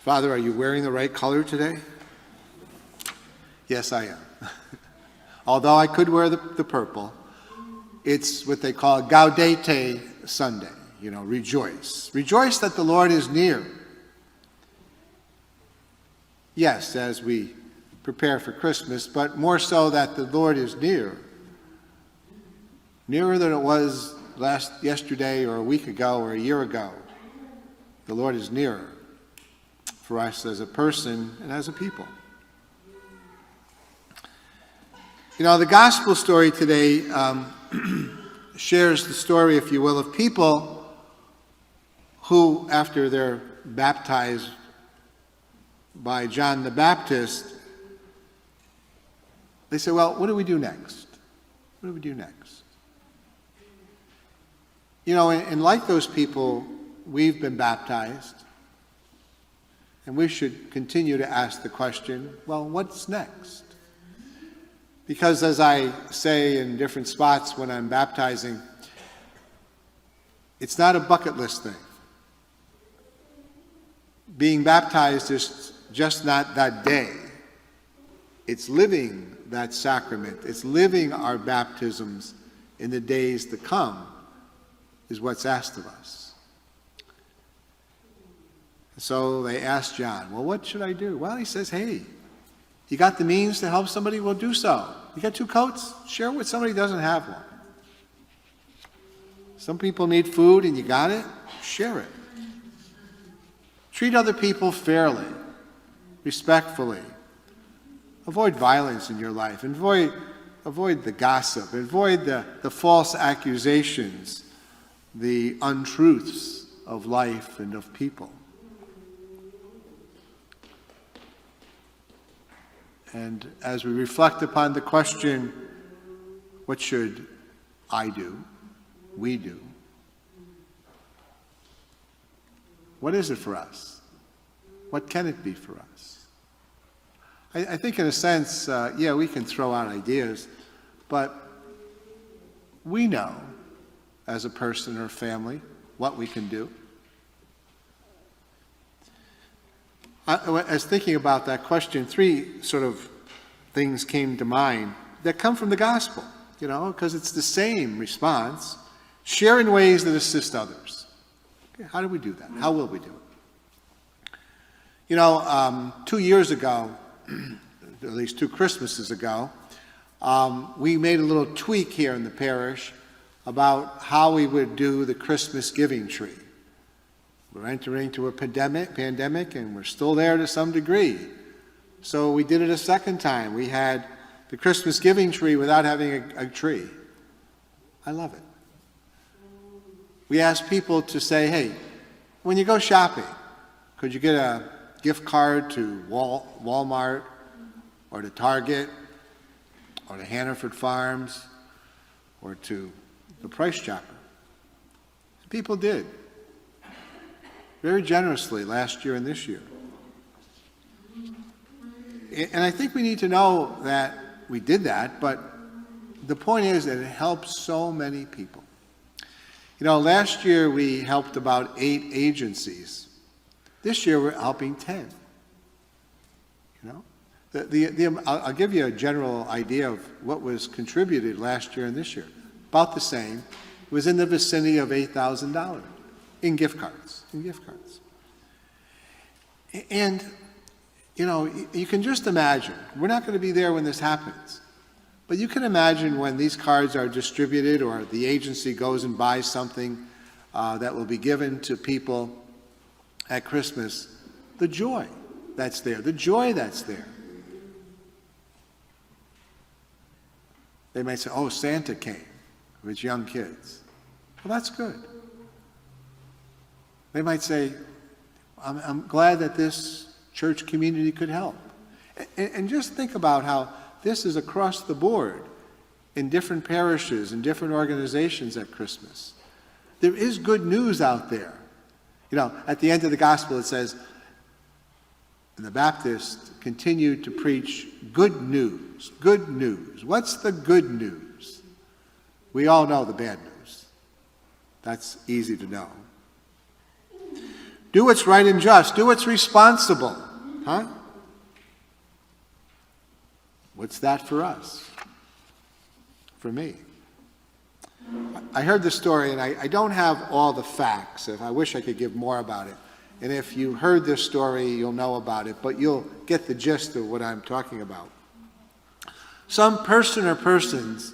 Father, are you wearing the right color today? Yes, I am. Although I could wear the purple, it's what they call Gaudete Sunday. Rejoice. Rejoice that the Lord is near. Yes, as we prepare for Christmas, but more so that the Lord is near. Nearer than it was yesterday or a week ago or a year ago. The Lord is nearer for us as a person and as a people. The gospel story today shares the story, if you will, of people who, after they're baptized by John the Baptist, they say, well, what do we do next? What do we do next? And like those people, we've been baptized, and we should continue to ask the question, well, what's next? Because as I say in different spots when I'm baptizing, it's not a bucket list thing. Being baptized is just not that day. It's living that sacrament. It's living our baptisms in the days to come is what's asked of us. So they asked John, well, what should I do? Well, he says, hey, you got the means to help somebody? Well, do so. You got 2 coats? Share with somebody who doesn't have one. Some people need food and you got it? Share it. Treat other people fairly, respectfully. Avoid violence in your life. Avoid the gossip. Avoid the false accusations, the untruths of life and of people. And as we reflect upon the question, what should I do, we do? What is it for us? What can it be for us? I think in a sense, we can throw out ideas, but we know as a person or family what we can do. As thinking about that question, 3 sort of things came to mind that come from the gospel, because it's the same response. Share in ways that assist others. Okay, how do we do that? How will we do it? 2 years ago, at least 2 Christmases ago, we made a little tweak here in the parish about how we would do the Christmas giving tree. We're entering into a pandemic, and we're still there to some degree. So we did it a second time. We had the Christmas giving tree without having a tree. I love it. We asked people to say, hey, when you go shopping, could you get a gift card to Walmart or to Target or to Hannaford Farms or to the Price Chopper? People did. Very generously last year and this year. And I think we need to know that we did that, but the point is that it helps so many people. Last year we helped about 8 agencies. This year we're helping 10. I'll give you a general idea of what was contributed last year and this year. About the same. It was in the vicinity of $8,000 in gift cards. And, you can just imagine, we're not going to be there when this happens, but you can imagine when these cards are distributed or the agency goes and buys something that will be given to people at Christmas, the joy that's there. They might say, oh, Santa came with young kids. Well, that's good. They might say, I'm glad that this church community could help. And just think about how this is across the board in different parishes and different organizations at Christmas. There is good news out there. At the end of the gospel it says, and the Baptists continued to preach good news. Good news. What's the good news? We all know the bad news. That's easy to know. Do what's right and just. Do what's responsible. Huh? What's that for us? For me? I heard the story, and I don't have all the facts. I wish I could give more about it. And if you heard this story, you'll know about it, but you'll get the gist of what I'm talking about. Some person or persons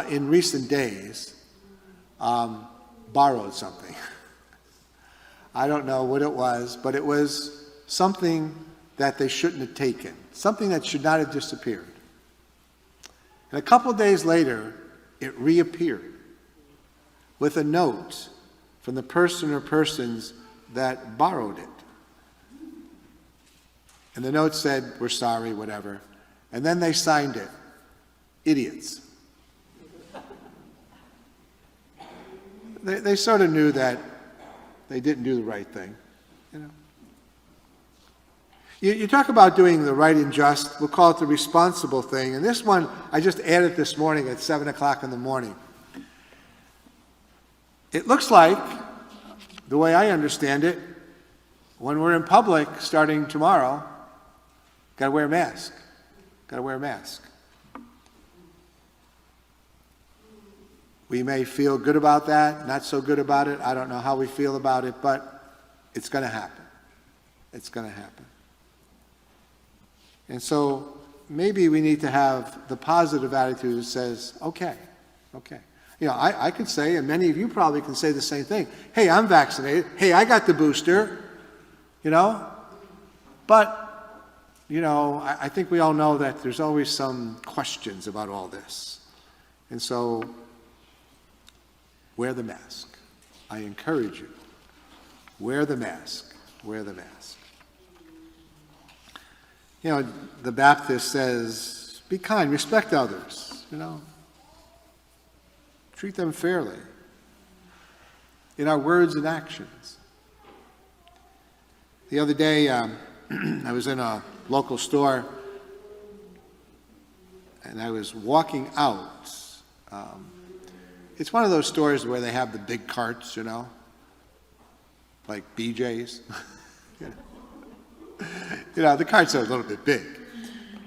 in recent days borrowed something. I don't know what it was, but it was something that they shouldn't have taken, something that should not have disappeared. And a couple days later, it reappeared with a note from the person or persons that borrowed it. And the note said, "We're sorry," whatever. And then they signed it. Idiots. They sort of knew that they didn't do the right thing, you know. You talk about doing the right and just, we'll call it the responsible thing. And this one, I just added this morning at 7 o'clock in the morning. It looks like, the way I understand it, when we're in public starting tomorrow, got to wear a mask. Got to wear a mask. We may feel good about that, not so good about it. I don't know how we feel about it, but it's going to happen. It's going to happen. And so maybe we need to have the positive attitude that says, okay. You know, I could say, and many of you probably can say the same thing. Hey, I'm vaccinated. Hey, I got the booster, you know. But, you know, I think we all know that there's always some questions about all this. And so, wear the mask. I encourage you. Wear the mask. Wear the mask. You know, the Baptist says, be kind, respect others, you know. Treat them fairly in our words and actions. The other day, I was in a local store, and I was walking out. It's one of those stores where they have the big carts, you know, like BJ's. You know, the carts are a little bit big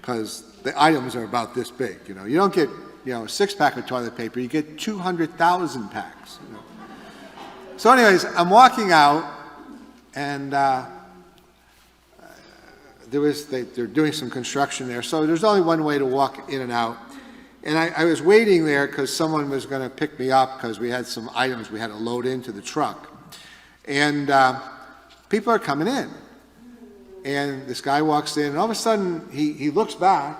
because the items are about this big. You know, you don't get, you know, a 6-pack of toilet paper. You get 200,000 packs. You know? So, anyways, I'm walking out, and they're doing some construction there. So there's only one way to walk in and out. And I was waiting there because someone was going to pick me up because we had some items we had to load into the truck. And people are coming in. And this guy walks in, and all of a sudden, he looks back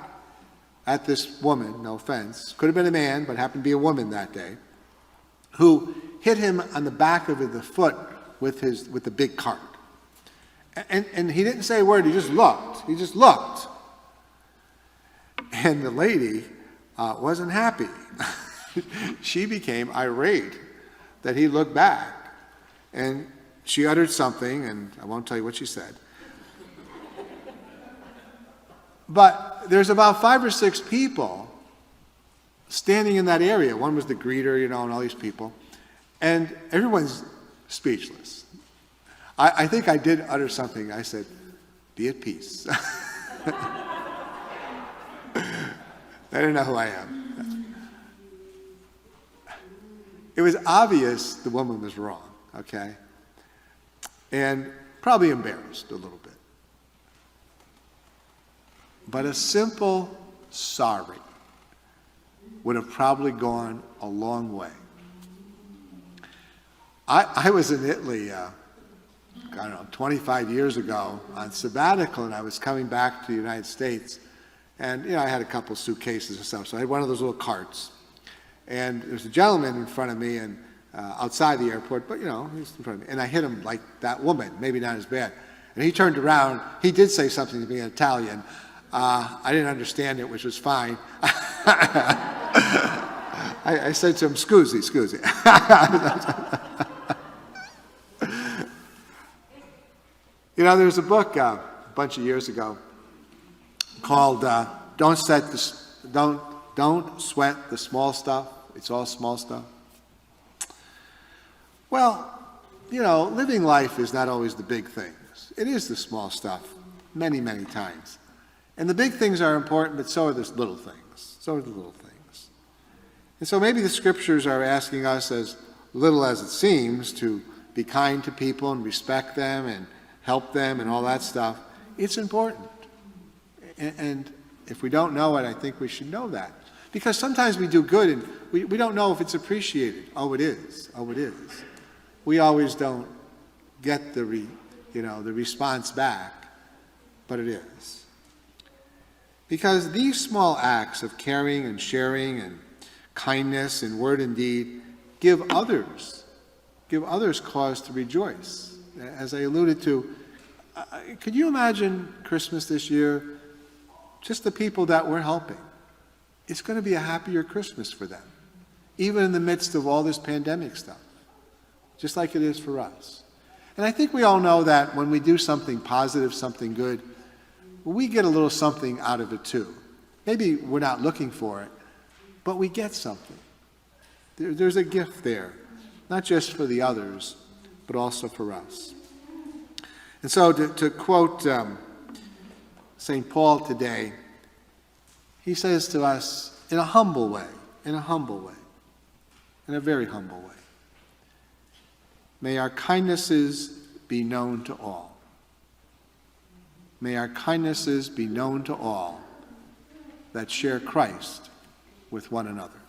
at this woman, no offense, could have been a man, but happened to be a woman that day, who hit him on the back of the foot with the big cart. And he didn't say a word, he just looked. And the lady wasn't happy. She became irate that he looked back. And she uttered something, and I won't tell you what she said. But there's about 5 or 6 people standing in that area. One was the greeter, you know, and all these people. And everyone's speechless. I think I did utter something. I said, be at peace. They didn't know who I am. It was obvious the woman was wrong, okay? And probably embarrassed a little bit. But a simple sorry would have probably gone a long way. I was in Italy, 25 years ago on sabbatical, and I was coming back to the United States. And, you know, I had a couple suitcases and stuff, so I had one of those little carts. And there was a gentleman in front of me and outside the airport, but, you know, he was in front of me. And I hit him like that woman, maybe not as bad. And he turned around. He did say something to me in Italian. I didn't understand it, which was fine. I said to him, scusi. You know, there was a book a bunch of years ago called Don't Sweat the Small Stuff. It's all small stuff. Well, living life is not always the big things. It is the small stuff, many, many times. And the big things are important, but so are the little things. So are the little things. And so maybe the scriptures are asking us, as little as it seems, to be kind to people and respect them and help them and all that stuff. It's important. And if we don't know it, I think we should know that. Because sometimes we do good and we don't know if it's appreciated. Oh, it is. Oh, it is. We always don't get the response back, but it is. Because these small acts of caring and sharing and kindness in word and deed give others cause to rejoice. As I alluded to, could you imagine Christmas this year? Just the people that we're helping. It's going to be a happier Christmas for them, even in the midst of all this pandemic stuff, just like it is for us. And I think we all know that when we do something positive, something good, we get a little something out of it too. Maybe we're not looking for it, but we get something. There's a gift there, not just for the others, but also for us. And so to quote St. Paul today, he says to us in a humble way, in a very humble way, may our kindnesses be known to all. May our kindnesses be known to all that share Christ with one another.